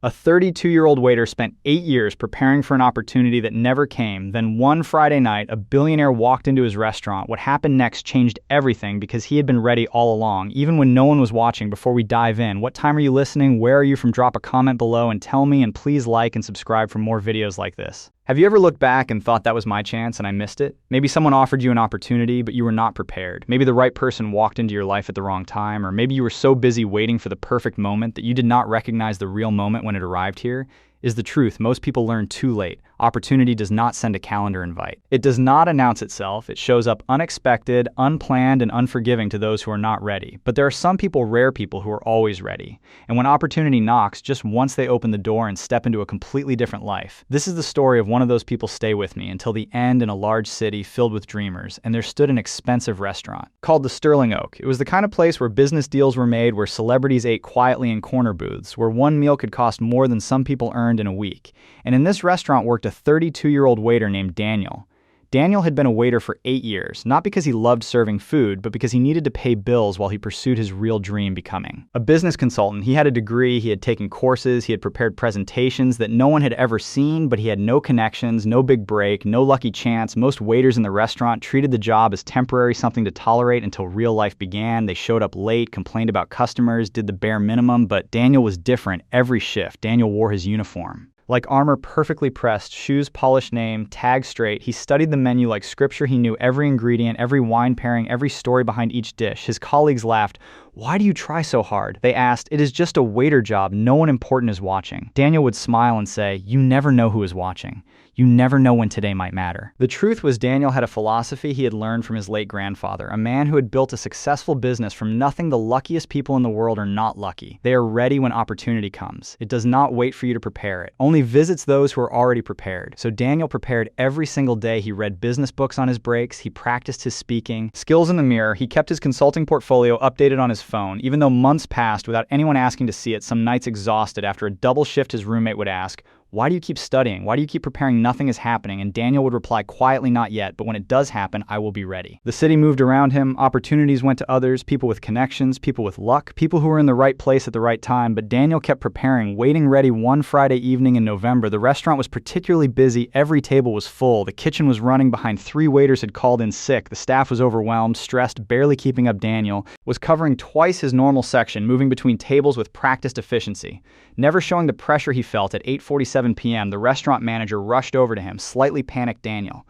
A 32-year-old waiter spent 8 years preparing for an opportunity that never came. Then one Friday night, a billionaire walked into his restaurant. What happened next changed everything because he had been ready all along, even when no one was watching. Before we dive in, what time are you listening? Where are you from? Drop a comment below and tell me, and please like and subscribe for more videos like this. Have you ever looked back and thought that was my chance and I missed it? Maybe someone offered you an opportunity, but you were not prepared. Maybe the right person walked into your life at the wrong time, or maybe you were so busy waiting for the perfect moment that you did not recognize the real moment when it arrived here. Is the truth. Most people learn too late. Opportunity does not send a calendar invite. It does not announce itself. It shows up unexpected, unplanned, and unforgiving to those who are not ready. But there are some people, rare people, who are always ready. And when opportunity knocks, just once they open the door and step into a completely different life. This is the story of one of those people. Stay with me until the end. In a large city filled with dreamers, and there stood an expensive restaurant called the Sterling Oak. It was the kind of place where business deals were made, where celebrities ate quietly in corner booths, where one meal could cost more than some people earned in a week. And in this restaurant worked a 32-year-old waiter named Daniel. Daniel had been a waiter for 8 years, not because he loved serving food, but because he needed to pay bills while he pursued his real dream, becoming a business consultant. He had a degree, he had taken courses, he had prepared presentations that no one had ever seen, but he had no connections, no big break, no lucky chance. Most waiters in the restaurant treated the job as temporary, something to tolerate until real life began. They showed up late, complained about customers, did the bare minimum, but Daniel was different every shift. Daniel wore his uniform. Like armor perfectly pressed, shoes polished, name, tag straight. He studied the menu like scripture. He knew every ingredient, every wine pairing, every story behind each dish. His colleagues laughed. "Why do you try so hard?" They asked. "It is just a waiter job. No one important is watching." Daniel would smile and say, "You never know who is watching. You never know when today might matter." The truth was, Daniel had a philosophy he had learned from his late grandfather, a man who had built a successful business from nothing. The luckiest people in the world are not lucky. They are ready when opportunity comes. It does not wait for you to prepare it. Only visits those who are already prepared. So Daniel prepared every single day. He read business books on his breaks. He practiced his speaking skills in the mirror. He kept his consulting portfolio updated on his phone. Even though months passed without anyone asking to see it, some nights exhausted after a double shift, his roommate would ask, "Why do you keep studying? Why do you keep preparing? Nothing is happening." And Daniel would reply quietly, "Not yet, but when it does happen, I will be ready." The city moved around him. Opportunities went to others, people with connections, people with luck, people who were in the right place at the right time. But Daniel kept preparing, waiting ready. One Friday evening in November, the restaurant was particularly busy. Every table was full. The kitchen was running behind. 3 waiters had called in sick. The staff was overwhelmed, stressed, barely keeping up. Daniel was covering twice his normal section, moving between tables with practiced efficiency, never showing the pressure he felt. At 8:47 p.m., the restaurant manager rushed over to him, slightly panicked. "Daniel,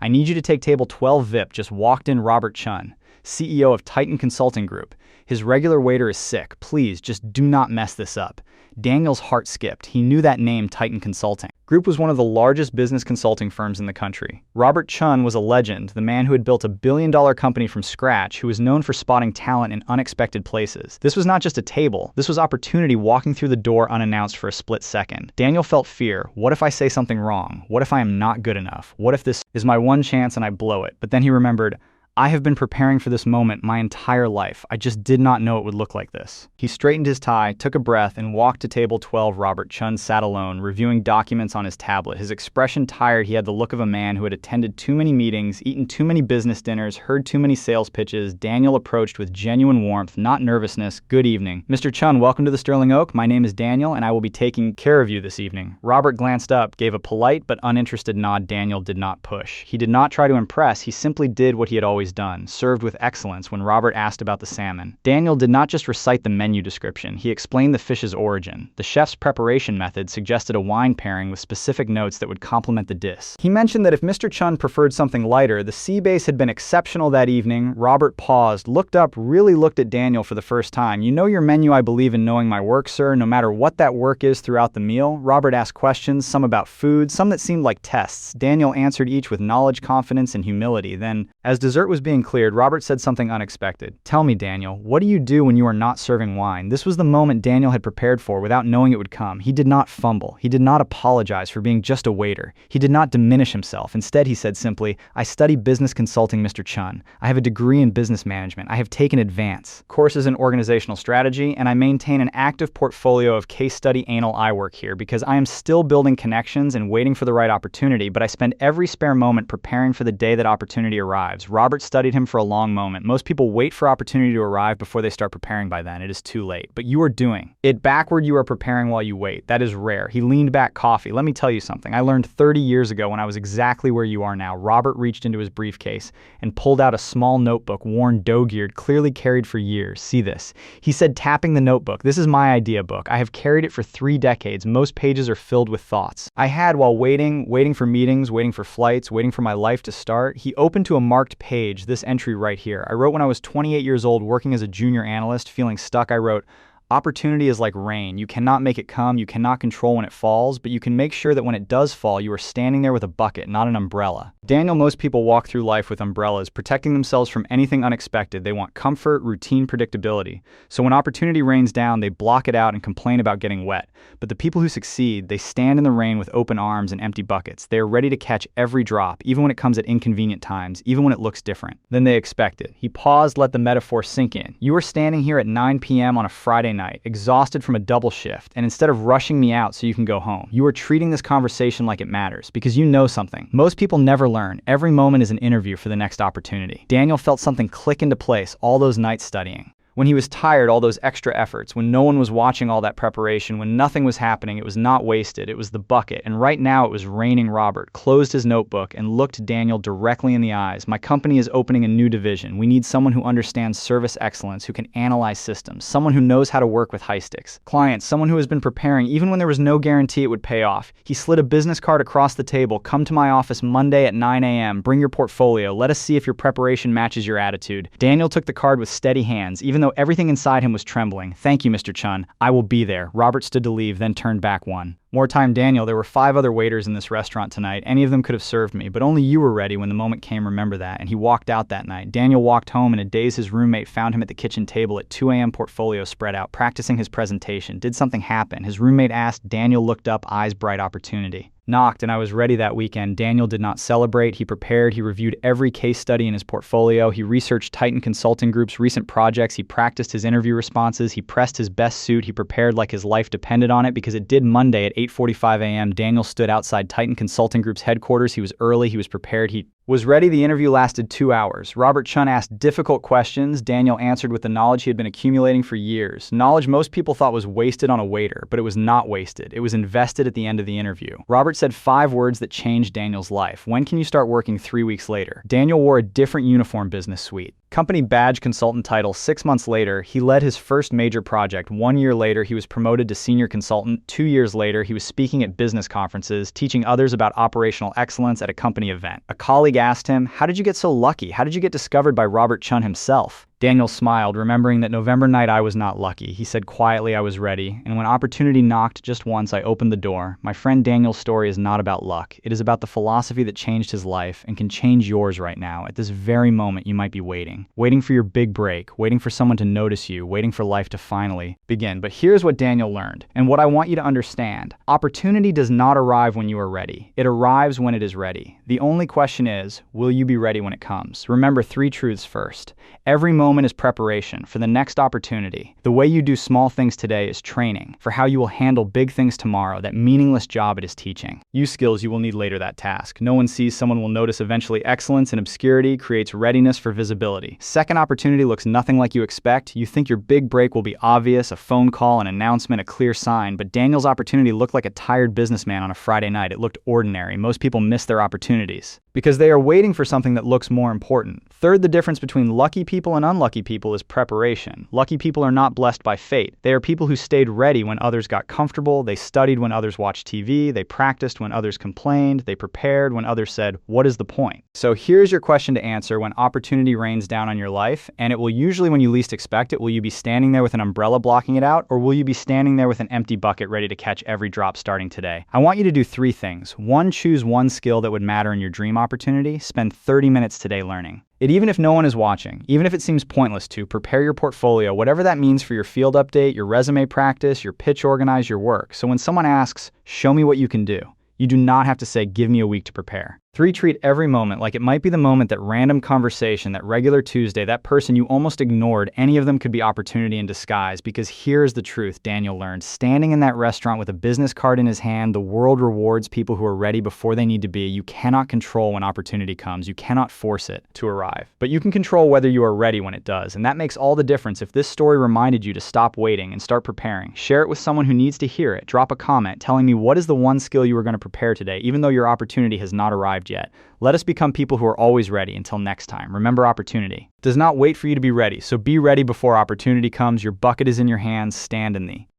I need you to take table 12 VIP." Just walked in Robert Chun, CEO of Titan Consulting Group. "His regular waiter is sick. Please, just do not mess this up." Daniel's heart skipped. He knew that name, Titan Consulting Group, was one of the largest business consulting firms in the country. Robert Chun was a legend, the man who had built a billion-dollar company from scratch, who was known for spotting talent in unexpected places. This was not just a table. This was opportunity walking through the door unannounced for a split second. Daniel felt fear. What if I say something wrong? What if I am not good enough? What if this is my one chance and I blow it? But then he remembered, I have been preparing for this moment my entire life. I just did not know it would look like this. He straightened his tie, took a breath, and walked to table 12. Robert Chun sat alone, reviewing documents on his tablet. His expression tired. He had the look of a man who had attended too many meetings, eaten too many business dinners, heard too many sales pitches. Daniel approached with genuine warmth, not nervousness. "Good evening. Mr. Chun, welcome to the Sterling Oak. My name is Daniel, and I will be taking care of you this evening." Robert glanced up, gave a polite but uninterested nod. Daniel did not push. He did not try to impress. He simply did what he had always done, served with excellence. When Robert asked about the salmon, Daniel did not just recite the menu description. He explained the fish's origin. The chef's preparation method suggested a wine pairing with specific notes that would complement the dish. He mentioned that if Mr. Chun preferred something lighter, the sea bass had been exceptional that evening. Robert paused, looked up, really looked at Daniel for the first time. "You know your menu. I believe in knowing my work, sir, no matter what that work is throughout the meal." Robert asked questions, some about food, some that seemed like tests. Daniel answered each with knowledge, confidence, and humility. Then, as dessert was being cleared, Robert said something unexpected. "Tell me, Daniel, what do you do when you are not serving wine?" This was the moment Daniel had prepared for without knowing it would come. He did not fumble. He did not apologize for being just a waiter. He did not diminish himself. Instead, he said simply, "I study business consulting, Mr. Chun. I have a degree in business management. I have taken advanced courses in organizational strategy, and I maintain an active portfolio of case study anal eye work here because I am still building connections and waiting for the right opportunity, but I spend every spare moment preparing for the day that opportunity arrives." Robert Robert studied him for a long moment. Most people wait for opportunity to arrive before they start preparing by then. It is too late. But you are doing it backward. You are preparing while you wait. That is rare. He leaned back, coffee. Let me tell you something. I learned 30 years ago when I was exactly where you are now. Robert reached into his briefcase and pulled out a small notebook, worn, dog-eared, clearly carried for years. See this. He said, tapping the notebook, "This is my idea book. I have carried it for 3 decades. Most pages are filled with thoughts I had while waiting for meetings, waiting for flights, waiting for my life to start." He opened to a marked page, this entry right here. I wrote when I was 28 years old, working as a junior analyst, feeling stuck. I wrote, "Opportunity is like rain. You cannot make it come, you cannot control when it falls, but you can make sure that when it does fall, you are standing there with a bucket, not an umbrella." Daniel, most people walk through life with umbrellas, protecting themselves from anything unexpected. They want comfort, routine, predictability. So when opportunity rains down, they block it out and complain about getting wet. But the people who succeed, they stand in the rain with open arms and empty buckets. They are ready to catch every drop, even when it comes at inconvenient times, even when it looks different than they expected. He paused, let the metaphor sink in. You are standing here at 9 p.m. on a Friday night, exhausted from a double shift, and instead of rushing me out so you can go home, you are treating this conversation like it matters, because you know something. Most people never learn. Every moment is an interview for the next opportunity. Daniel felt something click into place all those nights studying. When he was tired, all those extra efforts, when no one was watching all that preparation, when nothing was happening, it was not wasted, it was the bucket. And right now it was raining. Robert closed his notebook and looked Daniel directly in the eyes. "My company is opening a new division. We need someone who understands service excellence, who can analyze systems, someone who knows how to work with high stakes clients, someone who has been preparing even when there was no guarantee it would pay off." He slid a business card across the table. "Come to my office Monday at 9 a.m. Bring your portfolio. Let us see if your preparation matches your attitude." Daniel took the card with steady hands, even though everything inside him was trembling. "Thank you, Mr. Chun. I will be there." Robert stood to leave, then turned back one more time. "Daniel, there were 5 other waiters in this restaurant tonight. Any of them could have served me, but only you were ready when the moment came. Remember that." And he walked out that night. Daniel walked home. In a daze, his roommate found him at the kitchen table at 2 a.m., portfolio spread out, practicing his presentation. Did something happen? His roommate asked. Daniel looked up, eyes bright. "Opportunity knocked, and I was ready that weekend." Daniel did not celebrate. He prepared. He reviewed every case study in his portfolio. He researched Titan Consulting Group's recent projects. He practiced his interview responses. He pressed his best suit. He prepared like his life depended on it, because it did. Monday at 8:45 a.m., Daniel stood outside Titan Consulting Group's headquarters. He was early. He was prepared. He was ready. The interview lasted 2 hours. Robert Chun asked difficult questions. Daniel answered with the knowledge he had been accumulating for years. Knowledge most people thought was wasted on a waiter, but it was not wasted. It was invested at the end of the interview. Robert said 5 words that changed Daniel's life. "When can you start working?" 3 weeks later. Daniel wore a different uniform, business suite. Company badge, consultant title. 6 months later, he led his first major project. 1 year later, he was promoted to senior consultant. 2 years later, he was speaking at business conferences, teaching others about operational excellence at a company event. A colleague asked him, "How did you get so lucky? How did you get discovered by Robert Chun himself?" Daniel smiled, remembering that November night I was not lucky. He said quietly, "I was ready, and when opportunity knocked just once, I opened the door." My friend Daniel's story is not about luck. It is about the philosophy that changed his life and can change yours right now. At this very moment, you might be waiting for your big break, waiting for someone to notice you, waiting for life to finally begin. But here's what Daniel learned, and what I want you to understand. Opportunity does not arrive when you are ready. It arrives when it is ready. The only question is, will you be ready when it comes? Remember 3 truths first. Every moment is preparation for the next opportunity. The way you do small things today is training for how you will handle big things tomorrow, that meaningless job it is teaching. Use skills you will need later that task. No one sees, someone will notice. Eventually, excellence in obscurity creates readiness for visibility. Second opportunity looks nothing like you expect. You think your big break will be obvious, a phone call, an announcement, a clear sign, but Daniel's opportunity looked like a tired businessman on a Friday night. It looked ordinary. Most people miss their opportunities because they are waiting for something that looks more important. Third, the difference between lucky people and unlucky people is preparation. Lucky people are not blessed by fate. They are people who stayed ready when others got comfortable. They studied when others watched TV. They practiced when others complained. They prepared when others said, "What is the point?" So here's your question to answer when opportunity rains down on your life, and it will usually when you least expect it. Will you be standing there with an umbrella blocking it out, or will you be standing there with an empty bucket ready to catch every drop starting today? I want you to do 3 things. 1, choose one skill that would matter in your dream opportunity. Spend 30 minutes today learning it, even if no one is watching, even if it seems pointless to. Prepare your portfolio, whatever that means for your field update, your resume practice, your pitch, organize your work. So when someone asks, "Show me what you can do," you do not have to say, "Give me a week to prepare." 3. Treat every moment like it might be the moment, that random conversation, that regular Tuesday, that person you almost ignored. Any of them could be opportunity in disguise, because here's the truth Daniel learned. Standing in that restaurant with a business card in his hand, the world rewards people who are ready before they need to be. You cannot control when opportunity comes. You cannot force it to arrive. But you can control whether you are ready when it does, and that makes all the difference. If this story reminded you to stop waiting and start preparing, share it with someone who needs to hear it. Drop a comment telling me what is the one skill you are going to prepare today, even though your opportunity has not arrived yet. Let us become people who are always ready. Until next time, remember, opportunity does not wait for you to be ready, so be ready before opportunity comes. Your bucket is in your hands. Stand in thee.